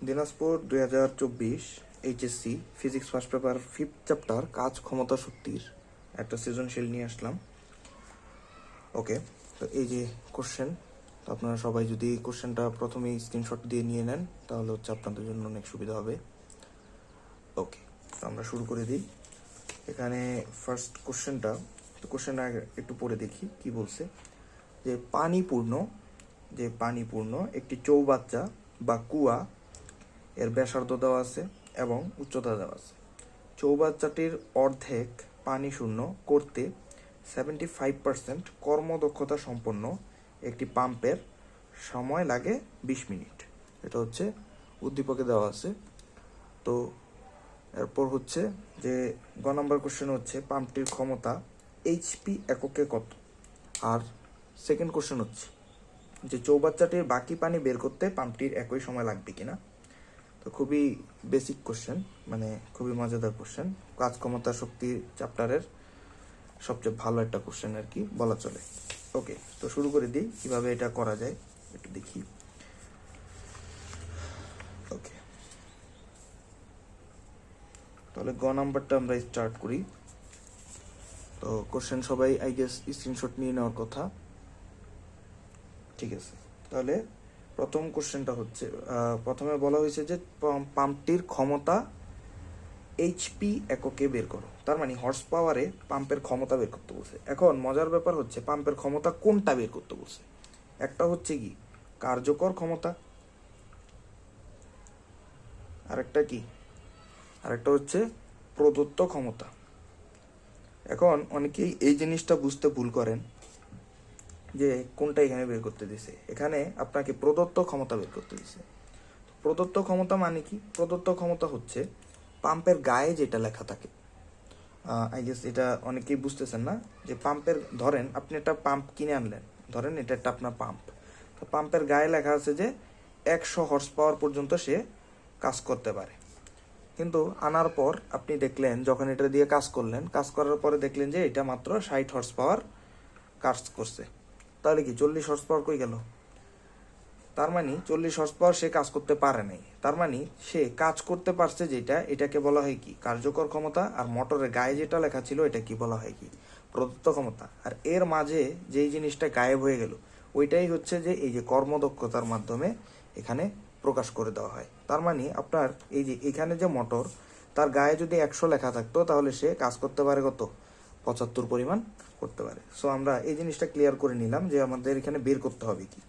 Dinajpur 2024 HSC physics first paper 5th chapter কাজ ক্ষমতা শক্তির একটা সৃজনশীল নিয়ে আসলাম। ওকে, তো এই যে কোশ্চেন, তো আপনারা সবাই যদি কোশ্চেনটা প্রথমেই স্ক্রিনশট দিয়ে নিয়ে নেন তাহলে হচ্ছে আপনাদের জন্য অনেক সুবিধা হবে। ওকে, তো আমরা শুরু করে দিই। এখানে ফার্স্ট কোশ্চেনটা, তো কোশ্চেনটা একটু পড়ে দেখি কি বলছে। যে পানিপূর্ণ একটি চৌবাচ্চা বা কুয়া এর ব্যাসার্ধ দেওয়া আছে এবং উচ্চতা দেওয়া আছে। চৌবাচ্চাটির অর্ধেক পানি শূন্য করতে 75% কর্মদক্ষতা সম্পন্ন একটি পাম্পের সময় লাগে 20 মিনিট। এটা হচ্ছে উদ্দীপকে দেওয়া আছে। তো এরপর হচ্ছে যে গ নম্বর কোশ্চেন হচ্ছে পাম্পটির ক্ষমতা এইচপি এককে কত। আর সেকেন্ড কোশ্চেন হচ্ছে যে চৌবাচ্চাটির বাকি পানি বের করতে পাম্পটির একই সময় লাগবে কিনা। তো খুবই বেসিক কোশ্চেন, মানে খুবই মজাদার কোশ্চেন, কাজ ক্ষমতা শক্তি চ্যাপ্টারের সবচেয়ে ভালো একটা কোশ্চেন আর কি বলা চলে। ওকে, তো শুরু করে দিই কিভাবে এটা করা যায় একটু দেখি। ওকে, তাহলে গ নাম্বারটা আমরা স্টার্ট করি। তো কোশ্চেন সবাই আই গেস স্ক্রিনশট নিয়ে নেওয়ার কথা। ঠিক আছে, তাহলে প্রথম কোশ্চেনটা হচ্ছে প্রথমে বলা হয়েছে যে পাম্পটির ক্ষমতা এইচপি এককে বের করো। তার মানে হর্স পাওয়ারে পাম্পের ক্ষমতা বের করতে বলছে। এখন মজার ব্যাপার হচ্ছে পাম্পের ক্ষমতা কোনটা বের করতে বলছে। একটা হচ্ছে কি কার্যকর ক্ষমতা, আরেকটা কি, আরেকটা হচ্ছে প্রদত্ত ক্ষমতা। এখন অনেকেই এই জিনিসটা বুঝতে ভুল করেন যে কোনটা এখানে বের করতে দিছে। এখানে আপনাকে প্রদত্ত ক্ষমতা বের করতে দিছে। প্রদত্ত ক্ষমতা মানে কি? প্রদত্ত ক্ষমতা হচ্ছে পাম্পের গায়ে যেটা লেখা থাকে। আই গেস এটা অনেকেই বুঝতেছেন না যে পাম্পের, ধরেন আপনি একটা পাম্প কিনে আনলেন, ধরেন এটা একটা আপনার পাম্প। তো পাম্পের গায়ে লেখা আছে যে 100 হর্স পাওয়ার পর্যন্ত সে কাজ করতে পারে। কিন্তু আনার পর আপনি দেখলেন যখন এটা দিয়ে কাজ করলেন, কাজ করার পরে দেখলেন যে এটা মাত্র 60 হর্স পাওয়ার কাজ করছে। তাহলে কি 40 হর্স পাওয়ার কই গেল? তার মানে 40 হর্স পাওয়ার সে কাজ করতে পারে নাই। তার মানে সে কাজ করতে পারছে যেটা, এটাকে বলা হয় কি কার্যকর ক্ষমতা। আর মোটরের গায়ে যেটা লেখা ছিল এটা কি বলা হয় কি প্রদত্ত ক্ষমতা। আর এর মাঝে যেই জিনিসটা গায়েব হয়ে গেল ওইটাই হচ্ছে যে এই যে কর্মদক্ষতার মাধ্যমে এখানে প্রকাশ করে দেওয়া হয়। তার মানে আপনার এই যে এখানে যে মোটর, তার গায়ে যদি 100 লেখা থাকতো তাহলে সে কাজ করতে পারে কত? 75 পরিমাণ করতে পারে। সো আমরা এই জিনিসটা ক্লিয়ার করে নিলাম যে আমাদের এখানে বের করতে হবে কি।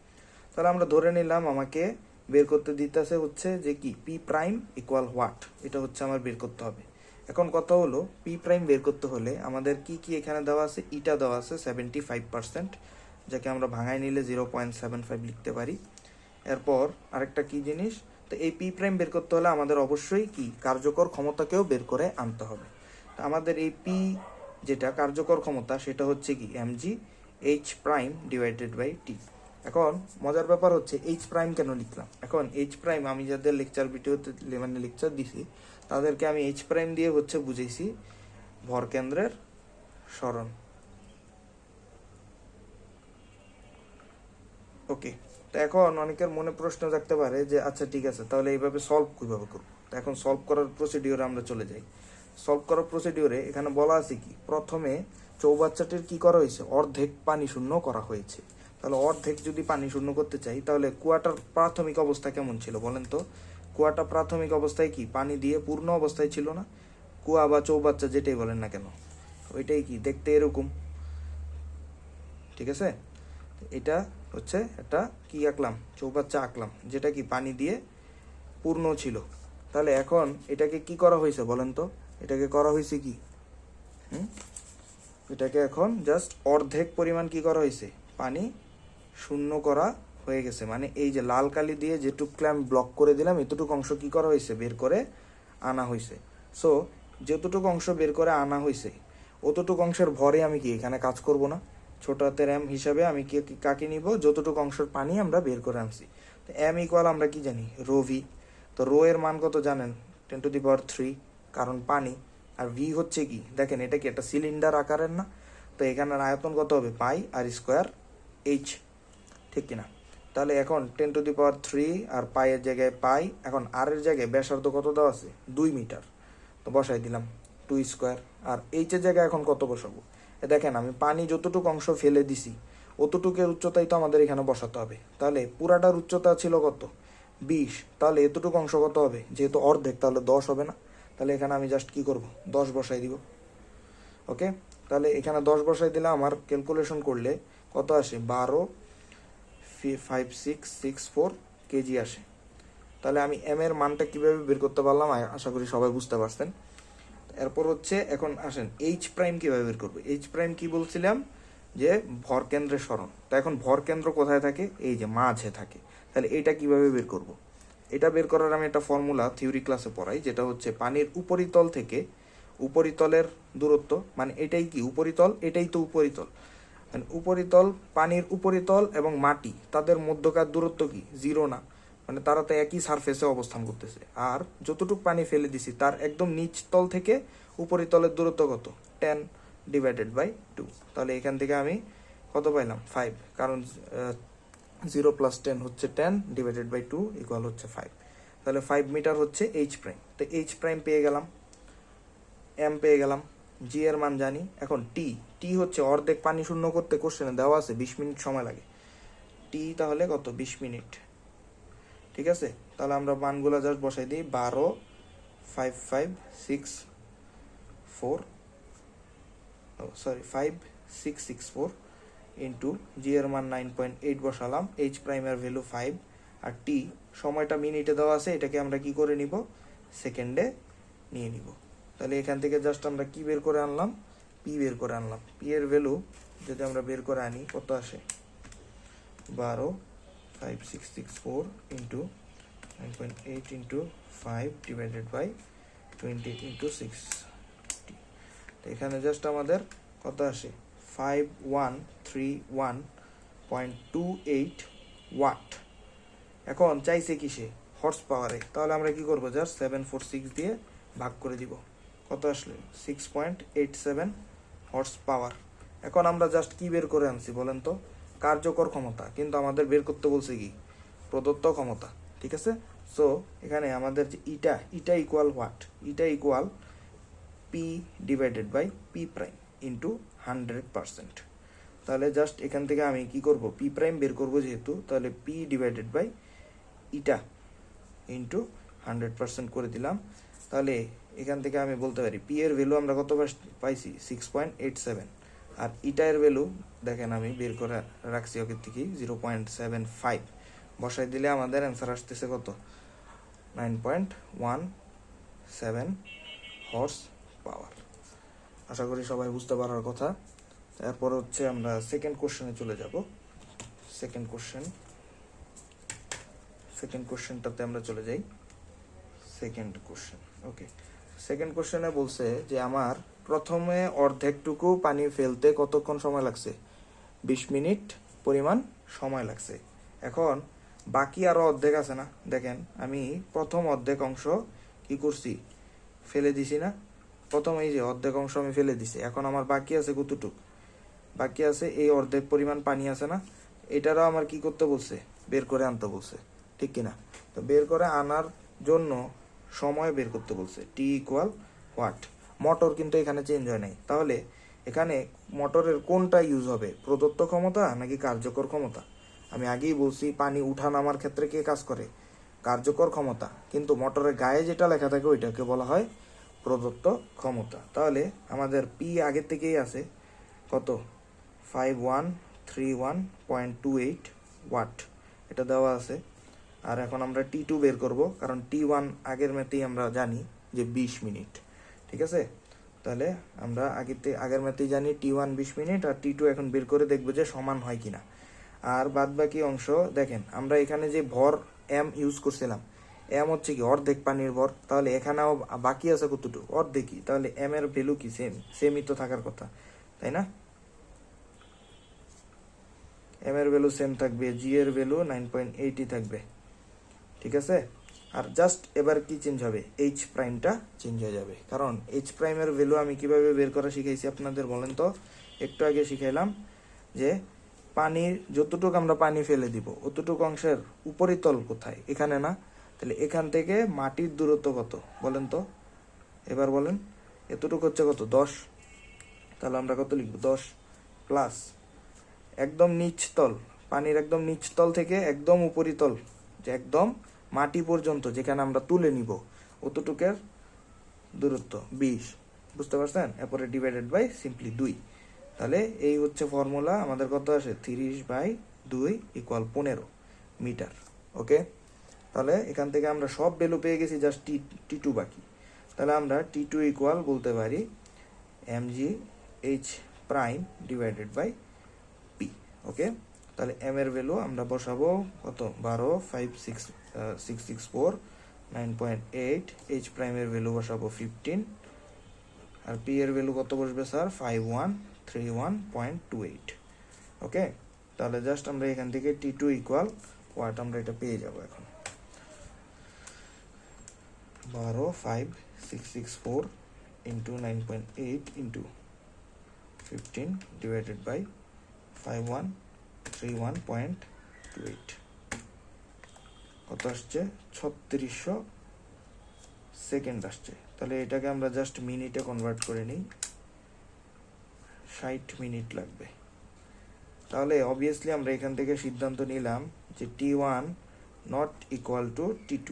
তাহলে আমরা ধরে নিলাম আমাকে বের করতে দিতেছে হচ্ছে যে কি পি প্রাইম ইকুয়াল হোয়াট, এটা হচ্ছে আমার বের করতে হবে। এখন কথা হলো পি প্রাইম বের করতে হলে আমাদের কি কি এখানে দেওয়া আছে, ইটা দেওয়া আছে 75%, যাকে আমরা ভাঙায় নিলে 0.75 লিখতে পারি। এরপর আরেকটা কি জিনিস, তো এই পি প্রাইম বের করতে হলে আমাদের অবশ্যই কি কার্যকর ক্ষমতাকেও বের করে আনতে হবে। তো আমাদের এই পি যেটা কার্যকর ক্ষমতা সেটা হচ্ছে কি MG H prime divided by T. এখন মজার ব্যাপার হচ্ছে এইচ প্রাইম কেন লিখলাম। এখন এইচ প্রাইম আমি যাদের লেকচার ভিডিওতে মানে লেকচার দিছি তাদেরকে আমি এইচ প্রাইম দিয়ে হচ্ছে বুঝেছি ভরকেন্দ্রের স্মরণ। ওকে, তো এখন অনেকের মনে প্রশ্ন থাকতে পারে যে আচ্ছা ঠিক আছে তাহলে এইভাবে সলভ কীভাবে করবো। তো এখন সলভ করার প্রসিডিওরে আমরা চলে যাই। সলভ করার প্রসিডিওরে এখানে বলা আছে কি প্রথমে চৌবাচ্চাটির কি করা হয়েছে, অর্ধেক পানি শূন্য করা হয়েছে। তাহলে অর্ধেক যদি পানি শূন্য করতে চাই তাহলে কুয়াটার প্রাথমিক অবস্থা কেমন ছিল বলেন তো? কুয়াটা প্রাথমিক অবস্থায় কি পানি দিয়ে পূর্ণ অবস্থায় ছিল না? কুয়া বা চৌবাচ্চা যেটাই বলেন না কেন ওইটাই কি দেখতে এরকম। ঠিক আছে, এটা হচ্ছে একটা কি আঁকলাম, চৌবাচ্চা আঁকলাম যেটা কি পানি দিয়ে পূর্ণ ছিল। তাহলে এখন এটাকে কি করা হয়েছে বলেন তো? এটাকে করা হয়েছে কি এটাকে এখন জাস্ট অর্ধেক পরিমাণ কি করা হয়েছে, পানি শূন্য করা হয়ে গেছে। মানে এই যে লাল কালি দিয়ে যেটুকু আমি ব্লক করে দিলাম এতটুকু অংশ কি করা হয়েছে, বের করে আনা হয়েছে। সো যতটুকু অংশ বের করে আনা হয়েছে অতটুকু অংশের ভরে আমি কি এখানে কাজ করব না? ছোট হাতের এম হিসাবে আমি কি কাকে নিব, যতটুকু অংশের পানি আমরা বের করে আনছি। তো এম ইকুয়াল আমরা কি জানি, রো ভি। তো রো এর মান কত জানেন, 10⁻³ কারণ পানি। আর ভি হচ্ছে কি দেখেন এটা কি একটা সিলিন্ডার আকারের না, তো এখানের আয়তন কত হবে পাই আর স্কোয়ার এইচ, ঠিক কিনা। তো তাহলে এখন 10⁻³ আর পাইয়ের জায়গায় পাই, এখন আর এর জায়গায় ব্যাসার্ধ কত দেওয়া আছে 2 মিটার, তো বসাই দিলাম 2 স্কোয়ার। আর এইচের জায়গায় এখন কত বসাবো, দেখেন আমি পানি যতটুকু অংশ ফেলে দিছি অতটুকুর উচ্চতাই তো আমাদের এখানে বসাতে হবে। তাহলে পুরাটার উচ্চতা ছিল কত 20, তাহলে এতটুকু অংশ কত হবে, যেহেতু অর্ধেক তাহলে 10 হবে না, তাহলে এখানে আমি জাস্ট কি করব 10 বসাই দিব। ওকে, তাহলে এখানে 10 বসাই দিলে আমার ক্যালকুলেশন করলে কত আসে 12.5664 কেজি আসে। তাহলে আমি এম এর মানটা কিভাবে বের করতে পারলাম আশা করি সবাই বুঝতে পারছেন। এরপর হচ্ছে এখন আসেন এইচ প্রাইম কিভাবে বের করবো। এইচ প্রাইম কি বলছিলাম যে ভর কেন্দ্রের সরণ, তো এখন ভর কেন্দ্র কোথায় থাকে, এই যে মাঝে থাকে। তাহলে এটা কিভাবে বের করব, এটা বের করার আমি একটা ফর্মুলা থিওরি ক্লাসে পড়াই, যেটা হচ্ছে পানির উপরিতল থেকে উপরিতলের দূরত্ব, মানে এটাই কি উপরিতল, এটাই তো উপরিতল, মানে উপরিতল পানির উপরিতল এবং মাটি তাদের মধ্যকার দূরত্ব কি 0 না, মানে তারা তো একই সারফেসে অবস্থান করতেছে। আর যতটুকু পানি ফেলে দিছি তার একদম নিচ তল থেকে উপরিতলের দূরত্ব কত 10/2। তাহলে এখান থেকে আমি কত পাইলাম 5, কারণ 0 + 10 হচ্ছে 10/2 ইকুয়াল হচ্ছে 5। তাহলে 5 মিটার হচ্ছে এইচ প্রাইম। তো এইচ প্রাইম পেয়ে গেলাম, এম পেয়ে গেলাম, জি এর মান জানি। এখন টি, টি হচ্ছে অর্ধেক পানি শূন্য করতে কোশ্চেনে দেওয়া আছে 20 মিনিট সময় লাগে। টি তাহলে কত 20 মিনিট, ঠিক আছে। তাহলে আমরা মানগুলো জাস্ট বসাই দিই 5664 ইন্টু জি এর মান 9.8 বসালাম, এইচ প্রাইমের ভ্যালু 5, আর টি সময়টা মিনিটে দেওয়া আছে, এটাকে আমরা কি করে নিব সেকেন্ডে নিয়ে নিব। তাহলে এখান থেকে জাস্ট আমরা কি বের করে আনলাম, পি বের করে আনলাম। পি এর ভ্যালু যদি আমরা বের করে আনি কত আসে 12.5664 ইন্টু 9.8 ইন্টু 5/20 ইন্টু 60। তো এখানে জাস্ট আমাদের কত আসে 5131.28 ওয়াট। এখন চাইছে কিসে হর্স পাওয়ারে, তাহলে আমরা কি করবো জাস্ট 746 দিয়ে ভাগ করে দিব, কত আসলে 6.87 হর্স পাওয়ার। এখন আমরা জাস্ট কি বের করে আনছি বলেন তো, কার্যকর ক্ষমতা, কিন্তু আমাদের বের করতে বলছে কি প্রদত্ত ক্ষমতা, ঠিক আছে। সো এখানে আমাদের যে ইটা equal what, eta equal P/P prime into 100%। তাহলে জাস্ট এখান থেকে আমি কি করব পি প্রাইম বের করব যেহেতু, তাহলে P/ইটা ইন্টু 100% করে দিলাম। তাহলে এখান থেকে আমি বলতে পারি পি এর ভ্যালু আমরা কত পাইছি 6.87, আর ইটা এর ভ্যালু দেখেন আমি বের করে রাখছি ওকে থেকে 0.75, বসাই দিলে আমাদের অ্যান্সার আসতেছে কত 9.17 হর্স পাওয়ার। আশা করি সবাই বুঝতে পারার কথা। এরপর হচ্ছে আমরা সেকেন্ড কোশ্চেনে চলে যাব। সেকেন্ড কোশ্চেনটাতে আমরা চলে যাই। সেকেন্ড কোশ্চেন, ওকে। সেকেন্ড কোশ্চেনে বলছে যে আমার প্রথমে অর্ধেকটুকু পানি ফেলতে কতক্ষণ সময় লাগছে 20 মিনিট পরিমাণ সময় লাগছে। এখন বাকি আরো অর্ধেক আছে না, দেখেন আমি প্রথম অর্ধেক অংশ কি করছি ফেলে দিছি না, প্রথম এই যে অর্ধেক অংশ আমি ফেলে দিছি, এখন আমার বাকি আছে কতটুক, বাকি আছে এই অর্ধেক পরিমাণ পানি আছে না, এটারও আমার কি করতে বলছে বের করে আনতে বলছে, ঠিক কিনা। তো বের করে আনার জন্য সময় বের করতে বলছে টি ইকুয়াল হোয়াট। মোটর কিন্তু এখানে চেঞ্জ হয় নাই, তাহলে এখানে মোটরের কোনটা ইউজ হবে, প্রদত্ত ক্ষমতা নাকি কার্যকর ক্ষমতা। আমি আগেই বলছি পানি উঠা নামার ক্ষেত্রে কে কাজ করে কার্যকর ক্ষমতা, কিন্তু মোটরের গায়ে যেটা লেখা থাকে ওইটাকে বলা হয় প্রদত্ত ক্ষমতা। তাহলে আমাদের পি আগের থেকেই আছে কত 5131.28 ওয়াট, এটা দেওয়া আছে। আর এখন আমরা T2 বের করব, কারণ T1 আগের ম্যাথেই আমরা জানি যে 20 মিনিট, ঠিক আছে। তাহলে আমরা আগের ম্যাথেই জানি T1 20 মিনিট, আর T2 এখন বের করে দেখবো যে সমান হয় কিনা। আর বাদ বাকি অংশ দেখেন আমরা এখানে যে ভর এম ইউজ করছিলাম, এম হচ্ছে কি অর্ধেক পানির ভর, তাহলে এখানেও বাকি আছে কতটুকু অর্ধেকই, তাহলে এম এর ভ্যালু কি সেমই তো থাকার কথা, তাই না। এম এর ভ্যালু সেম থাকবে, জি এর ভ্যালু 9.8 থাকবে, ঠিক আছে। আর জাস্ট এবার কি চেঞ্জ হবে, এইচ প্রাইমটা চেঞ্জ হয়ে যাবে, কারণ এইচ প্রাইমের ভ্যালু আমি কিভাবে বের করা শিখাইছি আপনাদের বলেন তো, একটু আগে শিখাইলাম যে পানির যতটুকু আমরা পানি ফেলে দিব অতটুকু অংশের উপরিতল কোথায়? এখানে না? তাহলে এখান থেকে মাটির দূরত্ব কত বলেন তো? এবার বলেন, এতটুকু হচ্ছে কত? 10। তাহলে আমরা কত লিখব? 10 প্লাস একদম নিচতল, পানির একদম নিচতল থেকে একদম উপরিতল, যে একদম মাটি পর্যন্ত যেখানে আমরা তুলে নিব অতটুকের দূরত্ব 20। বুঝতে পারছেন? এরপরে ডিভাইডেড বাই সিম্পলি 2। তাহলে এই হচ্ছে ফর্মুলা। আমাদের কত আসে? 30/2 = 15 মিটার। ওকে, তাহলে এখান থেকে আমরা সব ভ্যালু পেয়ে গেছি, জাস্ট টি টু বাকি। তাহলে আমরা টি2 ইকুয়াল বলতে পারি mgh prime divided by P. Okay, তাহলে এম এর ভ্যালু আমরা বসাবো কত? 12, 5, 6, 6, 6, 4, 9.8। এইচ প্রাইমের ভ্যালু বসাবো 15, আর পি এর ভ্যালু কত বসবে স্যার? 5131.28। ওকে, তাহলে জাস্ট আমরা এখান থেকে টি2 ইকুয়াল ওয়াট আমরা এটা পেয়ে যাব এখন। 12, 5, 6, 6, 4 ইন্টু 9.8 ইন্টু 15 ডিভাইডেড বাই 5131.28 কত আসছে? 3600 সেকেন্ড আসছে। তাহলে এটাকে আমরা জাস্ট মিনিটে কনভার্ট করে নিই, 60 মিনিট লাগবে। তাহলে অবভিয়াসলি আমরা এখান থেকে সিদ্ধান্ত নিলাম যে T1 not equal to T2।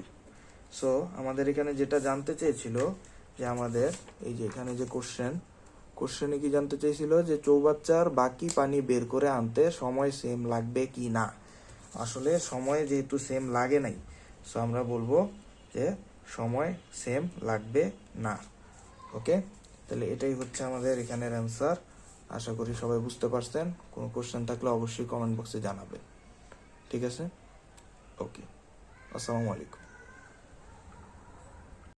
So আমাদের এখানে যেটা জানতে চেয়েছিল যে আমাদের এই যে এখানে যে কোশ্চেনে কি জানতে চেয়েছিল যে চৌবাচ্চার বাকি পানি বের করে আনতে সময় সেম লাগবে কি না। আসলে সময় যেহেতু সেম লাগে নাই, সো আমরা বলবো যে সময় সেম লাগবে না। ওকে, তাহলে এটাই হচ্ছে আমাদের এখানের অ্যান্সার। আশা করি সবাই বুঝতে পারছেন। কোনো কোশ্চেন থাকলে অবশ্যই কমেন্ট বক্সে জানাবেন। ঠিক আছে? ওকে, আসসালামু আলাইকুম।